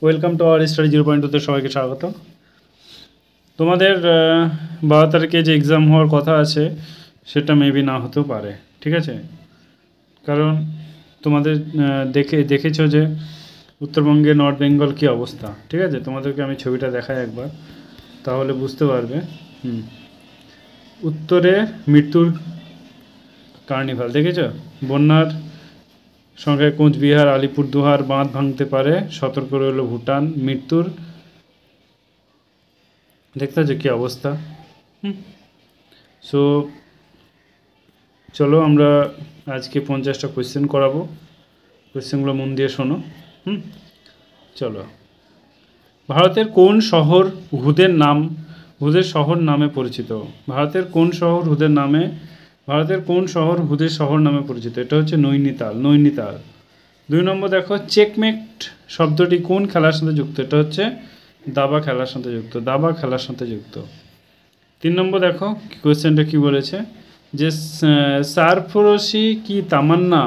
Welcome to our study 0.2তে সবাইকে স্বাগত। তোমাদের 12 তারিখে যে এক্সাম হওয়ার কথা আছে সেটা মেবি না হতেও পারে, ঠিক আছে? কারণ তোমাদের দেখেছো যে উত্তরবঙ্গে নর্থ বেঙ্গল কী অবস্থা, ঠিক আছে? তোমাদেরকে আমি ছবিটা দেখাই একবার, তাহলে বুঝতে পারবে। উত্তরে মৃত্যুর কার্নিভাল দেখেছো? বন্যার সংখ্যায় কোচবিহার, আলিপুরদুয়ার বাঁধ ভাঙতে পারে, সতর্ক রইল ভুটান। মৃত্যুর দেখতে পাচ্ছ কী অবস্থা। সো চলো আমরা আজকে 50টা কোয়েশ্চেন করাবো, কোয়েশ্চেনগুলো মন দিয়ে শোনো। চলো, ভারতের কোন শহর হুদের শহর নামে পরিচিত? ভারতের কোন শহর হুদের শহর নামে পরিচিত? এটা হচ্ছে নৈনিতাল। 2 নম্বর দেখো, চেকমেট শব্দটি কোন খেলার সাথে যুক্ত? এটা হচ্ছে দাবা খেলার সাথে যুক্ত। 3 নম্বর দেখো কোয়েশ্চেনটা কি বলেছে, যে সারফরোশি কি তামান্না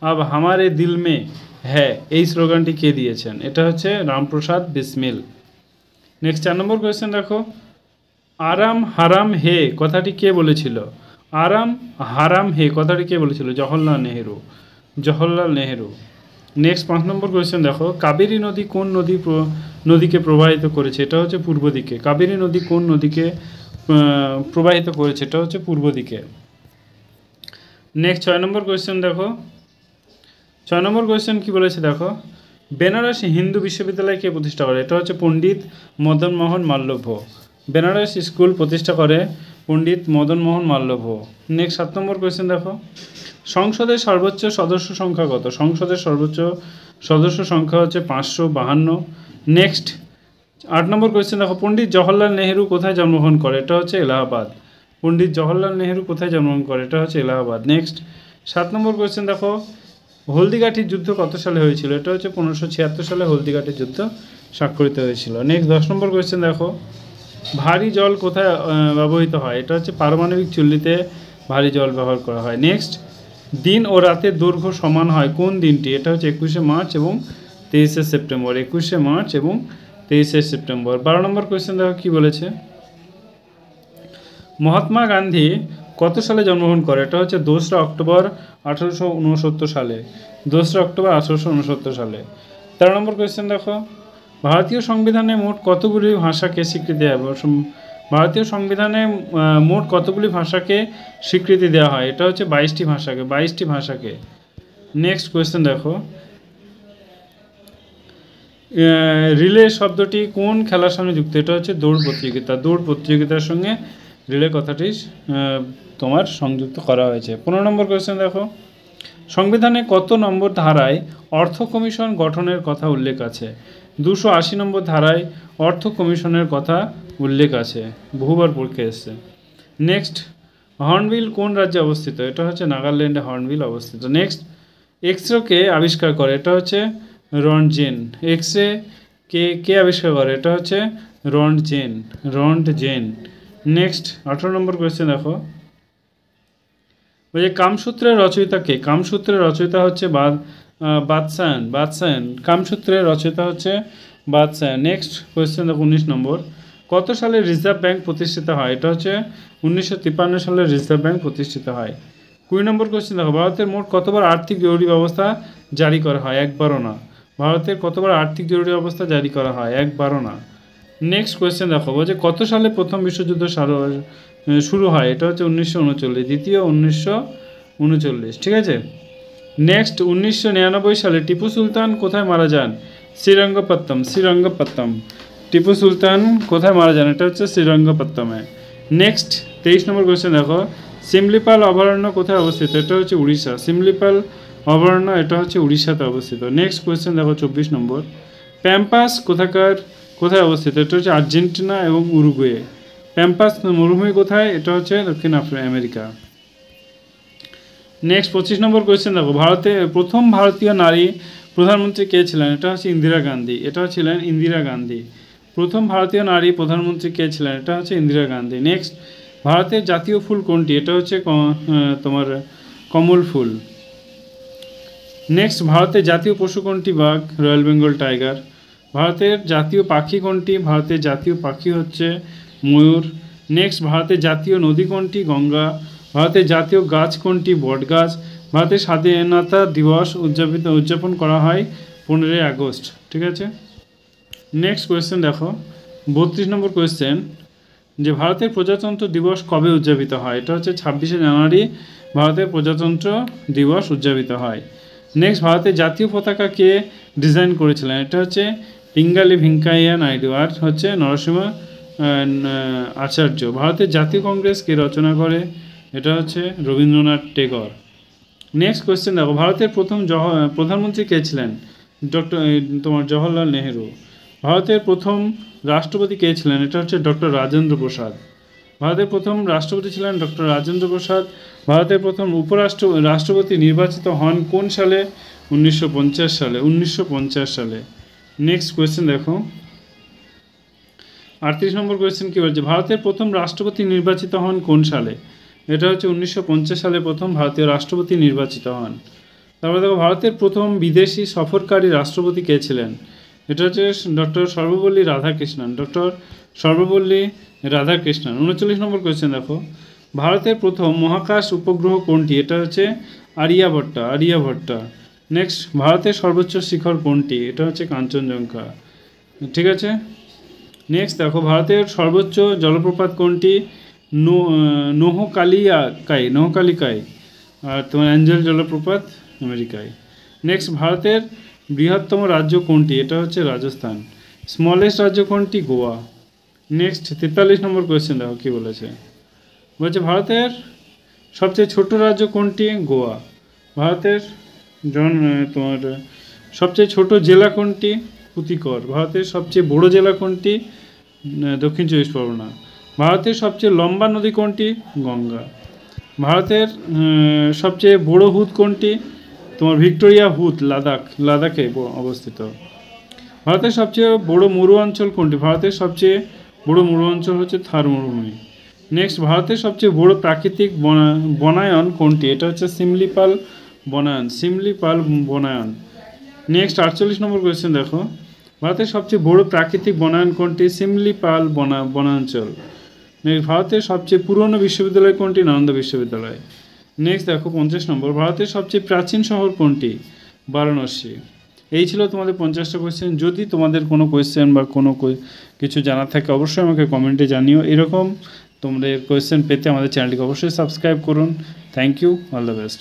আব হামারে দিল মে হ্যাঁ, এই স্লোগানটি কে দিয়েছেন? এটা হচ্ছে রামপ্রসাদ বিসমিল। নেক্সট 4 নম্বর কোয়েশ্চেন দেখো, আরাম হারাম হে কথাটি কে বলেছিল? আরাম হারাম হে কথাটি কে বলেছিল? জওহরলাল নেহেরু। নেক্সট 5 নম্বর কোয়েশ্চেন দেখো, কাবেরী নদী কোন নদীকে প্রবাহিত করেছে? এটা হচ্ছে পূর্ব দিকে। কাবেরী নদী কোন নদীকে প্রবাহিত করেছে? এটা হচ্ছে পূর্ব দিকে। নেক্সট 6 নম্বর কোয়েশ্চেন দেখো, 6 নম্বর কোয়েশ্চেন কী বলেছে দেখো, বেনারস হিন্দু বিশ্ববিদ্যালয় কে প্রতিষ্ঠা করে? এটা হচ্ছে পণ্ডিত মদনমোহন মালব্য। বেনারস স্কুল প্রতিষ্ঠা করে পণ্ডিত মদনমোহন মালব্য। নেক্সট 7 নম্বর কোয়েশ্চেন দেখো, সংসদের সর্বোচ্চ সদস্য সংখ্যা কত? সংসদের সর্বোচ্চ সদস্য সংখ্যা হচ্ছে 552। নেক্সট 8 নম্বর কোয়েশ্চেন দেখো, পণ্ডিত জওহরলাল নেহেরু কোথায় জন্মগ্রহণ করে? এটা হচ্ছে এলাহাবাদ। পণ্ডিত জওহরলাল নেহেরু কোথায় জন্মগ্রহণ করে? এটা হচ্ছে এলাহাবাদ। নেক্সট 7 নম্বর কোয়েশ্চেন দেখো, হলদিঘাটির যুদ্ধ কত সালে হয়েছিল? এটা হচ্ছে 1576 সালে হলদিঘাটির যুদ্ধ স্বাক্ষরিত হয়েছিল। নেক্সট 10 নম্বর কোয়েশ্চেন দেখো, ভারী জল কোথায় ব্যবহৃত হয়? এটা হচ্ছে পারমাণবিক চুল্লিতে ভারী জল ব্যবহার করা হয়। নেক্সট, দিন ও রাতের দৈর্ঘ্য সমান হয় কোন দিনটি? এটা হচ্ছে 21শে মার্চ এবং 23শে সেপ্টেম্বর। 21শে মার্চ এবং 23শে সেপ্টেম্বর। 12 নম্বর কোয়েশ্চেন দেখো কী বলেছে, মহাত্মা গান্ধী কত সালে জন্মগ্রহণ করে? এটা হচ্ছে 2রা অক্টোবর 1869 সালে। 2রা অক্টোবর 1869 সালে। 13 নম্বর কোয়েশ্চেন দেখো, ভারতীয় সংবিধানে মোট কতগুলি ভাষাকে স্বীকৃতি দেওয়া হয়? ভারতীয় সংবিধানে মোট কতগুলি ভাষাকে স্বীকৃতি দেওয়া হয়? এটা হচ্ছে 22টি ভাষাকে। নেক্সট কোয়েশ্চেন দেখো, রিলে শব্দটি কোন খেলার সঙ্গে যুক্ত? এটা হচ্ছে দৌড় প্রতিযোগিতার সঙ্গে রিলে কথাটি তোমার সংযুক্ত করা হয়েছে। 15 নম্বর কোয়েশ্চেন দেখো, সংবিধানে কত নম্বর ধারায় অর্থ কমিশন গঠনের কথা উল্লেখ আছে? 280 নম্বর ধারায় অর্থ কমিশনের কথা উল্লেখ আছে, বহুবার পরীক্ষা এসছে। নেক্সট, হর্নবিল কোন রাজ্যে অবস্থিত? এটা হচ্ছে নাগাল্যান্ডে হর্নবিল অবস্থিত। নেক্সট, এক্সরে কে আবিষ্কার করে? এটা হচ্ছে রন্টজেন। এক্সরে কে আবিষ্কার করে? এটা হচ্ছে রন্টজেন। নেক্সট 18 নম্বর কোয়েশ্চেন দেখো, ওই যে কামসূত্রের রচয়িতা কে? কামসূত্রের রচয়িতা হচ্ছে বাদশায়ন। কামসূত্রের রচয়িতা হচ্ছে বাদশায়ন। নেক্সট কোয়েশ্চেন দেখো 19 নম্বর, কত সালে রিজার্ভ ব্যাংক প্রতিষ্ঠিত হয়? এটা হচ্ছে 1953 সালে রিজার্ভ ব্যাংক প্রতিষ্ঠিত হয়। 20 নম্বর কোয়েশ্চেন দেখো, ভারতের মোট কতবার আর্থিক জরুরি ব্যবস্থা জারি করা হয়? একবারও না। ভারতের কতবার আর্থিক জরুরি অবস্থা জারি করা হয়? একবারও না। নেক্সট কোয়েশ্চেন দেখো, বলছে কত সালে প্রথম বিশ্বযুদ্ধ শুরু হয়? এটা হচ্ছে 1939। দ্বিতীয় 1939, ঠিক আছে। নেক্সট 1999 সালে টিপু সুলতান কোথায় মারা যান? শ্রীরঙ্গপত্তম। টিপু সুলতান কোথায় মারা যান? এটা হচ্ছে শ্রীরঙ্গপত্তমে। নেক্সট 23 নম্বর কোয়েশ্চেন দেখো, সিমলিপাল অভয়ারণ্য কোথায় অবস্থিত? এটা হচ্ছে উড়িষ্যা। সিমলিপাল অভয়ারণ্য এটা হচ্ছে উড়িষ্যাতে অবস্থিত। নেক্সট কোয়েশ্চেন দেখো 24 নম্বর, প্যাম্পাস কোথায় অবস্থিত? এটা হচ্ছে আর্জেন্টিনা এবং উরুগুয়ে। প্যাম্পাস মরুভূমি কোথায়? এটা হচ্ছে দক্ষিণ আমেরিকা। নেক্সট 25 নম্বর কোয়েশ্চেন দেখো, প্রথম ভারতীয় নারী প্রধানমন্ত্রী কে ছিলেন? এটা হচ্ছে ইন্দিরা গান্ধী। প্রথম ভারতীয় নারী প্রধানমন্ত্রী কে ছিলেন? এটা হচ্ছে ইন্দিরা গান্ধী। নেক্সট, ভারতের জাতীয় ফুল কোনটি? এটা হচ্ছে তোমার কমল ফুল। নেক্সট, ভারতের জাতীয় পশু কোনটি? বাঘ, রয়্যাল বেঙ্গল টাইগার। ভারতের জাতীয় পাখি কোনটি? ভারতের জাতীয় পাখি হচ্ছে ময়ূর। নেক্সট, ভারতের জাতীয় নদী কোনটি? গঙ্গা। ভারতের জাতীয় গাছ কোনটি? বট গাছ। ভারতের স্বাধীনতা দিবস উদযাপন করা হয় 15ই আগস্ট। ঠিক আছে। নেক্সট কোয়েশ্চেন দেখো, 32 নম্বর কোয়েশ্চেন, যে ভারতের প্রজাতন্ত্র দিবস কবে উদযাপিত হয়? এটা হচ্ছে 26শে জানুয়ারি ভারতের প্রজাতন্ত্র দিবস উদযাপিত হয়। নেক্সট, ভারতের জাতীয় পতাকা কে ডিজাইন করেছিলেন? এটা হচ্ছে পিঙ্গালি ভেঙ্কাইয়া নাইডু আর হচ্ছে নরসিংহ আচার্য। ভারতের জাতীয় কংগ্রেস কে রচনা করে? এটা হচ্ছে রবীন্দ্রনাথ টেগর। নেক্সট কোয়েশ্চেন দেখো, ভারতের প্রথম প্রধানমন্ত্রী কে ছিলেন? জওহরলাল নেহেরু। ভারতের প্রথম রাষ্ট্রপতি কে ছিলেন? এটা হচ্ছে ডক্টর রাজেন্দ্র প্রসাদ। ভারতের প্রথম রাষ্ট্রপতি ছিলেন ডক্টর রাজেন্দ্র প্রসাদ। ভারতের প্রথম রাষ্ট্রপতি নির্বাচিত হন কোন সালে? 1950 সালে। 1950 সালে। নেক্সট কোয়েশ্চেন দেখো, 38 নম্বর কোয়েশ্চেন কী বলছে? ভারতের প্রথম রাষ্ট্রপতি নির্বাচিত হন কোন সালে? এটা হচ্ছে 1950 সালে প্রথম ভারতীয় রাষ্ট্রপতি নির্বাচিত হন। তারপরে দেখো, ভারতের প্রথম বিদেশি সফরকারী রাষ্ট্রপতি কে ছিলেন? এটা হচ্ছে ডক্টর সর্বপল্লী রাধাকৃষ্ণন। ডক্টর সর্বপল্লী রাধাকৃষ্ণন। 39 নম্বর কোয়েশ্চেন দেখো, ভারতের প্রথম মহাকাশ উপগ্রহ কোনটি? এটা হচ্ছে আরিয়াভট্টা। আরিয়াভট্টা। নেক্সট, ভারতের সর্বোচ্চ শিখর কোনটি? এটা হচ্ছে কাঞ্চনজঙ্ঘা। ঠিক আছে। নেক্সট দেখো, ভারতের সর্বোচ্চ জলপ্রপাত কোনটি? নোহকালিকাই। আর তোমার অ্যাঞ্জেল জলপ্রপাত আমেরিকায়। নেক্সট, ভারতের বৃহত্তম রাজ্য কোনটি? এটা হচ্ছে রাজস্থান। স্মলেস্ট রাজ্য কোনটি? গোয়া। নেক্সট 43 নম্বর কোয়েশ্চেন দেখো কী বলেছে? বলছে ভারতের সবচেয়ে ছোট রাজ্য কোনটি? গোয়া। ভারতের তোমার সবচেয়ে ছোট জেলা কোনটি? পুতিকর। ভারতের সবচেয়ে বড় জেলা কোনটি? দক্ষিণ 24 পরগনা। ভারতের সবচেয়ে লম্বা নদী কোনটি? গঙ্গা। ভারতের সবচেয়ে বড় হ্রদ কোনটি? তোমার ভিক্টোরিয়া হ্রদ, লাদাখে অবস্থিত। ভারতের সবচেয়ে বড় মরু অঞ্চল কোনটি? ভারতের সবচেয়ে বড় মরু অঞ্চল হচ্ছে থার মরুভূমি। নেক্সট, ভারতের সবচেয়ে বড় প্রাকৃতিক বনায়ন কোনটি? এটা হচ্ছে সিমলিপাল বনায়ন। সিমলিপাল বনায়ন। নেক্সট 48 নম্বর কোয়েশ্চেন দেখো, ভারতের সবচেয়ে বড় প্রাকৃতিক বনায়ন কোনটি? সিমলিপাল বনাঞ্চল। নেক্সট, ভারতের সবচেয়ে পুরনো বিশ্ববিদ্যালয় কোনটি? নালন্দা বিশ্ববিদ্যালয়। নেক্সট দেখো 50 নম্বর, ভারতের সবচেয়ে প্রাচীন শহর কোনটি? বারাণসী। এই ছিল তোমাদের 50টা কোয়েশ্চেন। যদি তোমাদের কোনো কোয়েশ্চেন বা কোনো কিছু জানার থাকে অবশ্যই আমাকে কমেন্টে জানিও। এরকম তোমাদের কোয়েশ্চেন পেতে আমাদের চ্যানেলটিকে অবশ্যই সাবস্ক্রাইব করুন। Thank you, all the best.